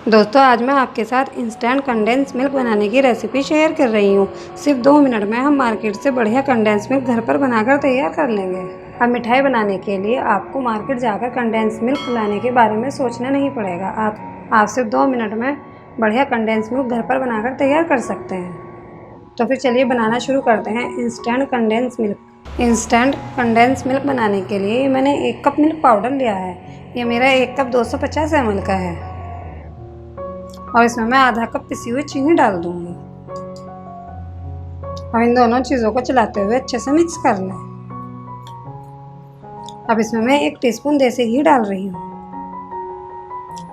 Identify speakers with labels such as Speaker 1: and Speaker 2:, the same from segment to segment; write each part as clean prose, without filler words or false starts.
Speaker 1: दोस्तों आज मैं आपके साथ इंस्टेंट कंडेंस मिल्क बनाने की रेसिपी शेयर कर रही हूँ। सिर्फ 2 मिनट में हम मार्केट से बढ़िया कंडेंस मिल्क घर पर बनाकर तैयार कर लेंगे। अब मिठाई बनाने के लिए आपको मार्केट जाकर कंडेंस मिल्क लाने के बारे में सोचना नहीं पड़ेगा। आप सिर्फ 2 मिनट में बढ़िया कंडेंस मिल्क घर पर बनाकर तैयार कर सकते हैं। तो फिर चलिए बनाना शुरू करते हैं instant condense milk. Instant condense milk बनाने के लिए मैंने 1 कप मिल्क पाउडर लिया है। ये मेरा 1 कप 250 ml का है और इसमें मैं आधा कप पिसी हुई चीनी डाल दूंगी। अब इन दोनों चीज़ों को चलाते हुए अच्छे से मिक्स कर लें। अब इसमें मैं 1 टीस्पून देसी घी डाल रही हूँ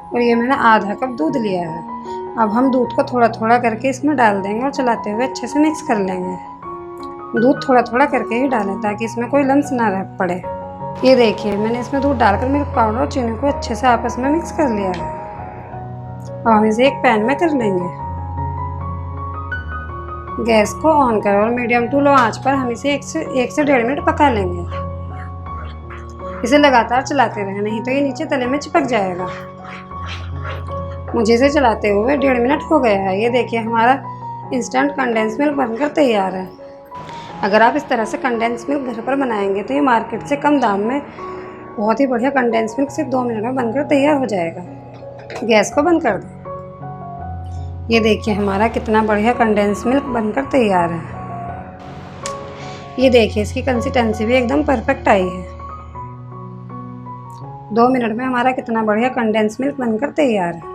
Speaker 1: और ये मैंने आधा कप दूध लिया है। अब हम दूध को थोड़ा थोड़ा करके इसमें डाल देंगे और चलाते हुए अच्छे से मिक्स कर लेंगे। दूध थोड़ा थोड़ा करके ही डालें ताकि इसमें कोई लम्स ना रह पड़े। ये देखिए मैंने इसमें दूध डालकर मिल्क पाउडर और चीनी को अच्छे से आपस में मिक्स कर लिया है। अब हम इसे एक पैन में कर लेंगे। गैस को ऑन करें और मीडियम टू लो आंच पर हम इसे 1 से 1.5 मिनट पका लेंगे। इसे लगातार चलाते रहें, नहीं तो ये नीचे तले में चिपक जाएगा। मुझे इसे चलाते हुए 1.5 मिनट हो गया है। ये देखिए हमारा इंस्टेंट कंडेंस मिल्क बनकर तैयार है। अगर आप इस तरह से कंडेंस मिल्क घर पर बनाएंगे तो ये मार्केट से कम दाम में बहुत ही बढ़िया कंडेंस मिल्क सिर्फ 2 मिनट में बनकर तैयार हो जाएगा। गैस को बंद कर दें। ये देखिए हमारा कितना बढ़िया कंडेंस मिल्क बनकर तैयार है। ये देखिए इसकी कंसिस्टेंसी भी एकदम परफेक्ट आई है। 2 मिनट में हमारा कितना बढ़िया कंडेंस मिल्क बनकर तैयार है।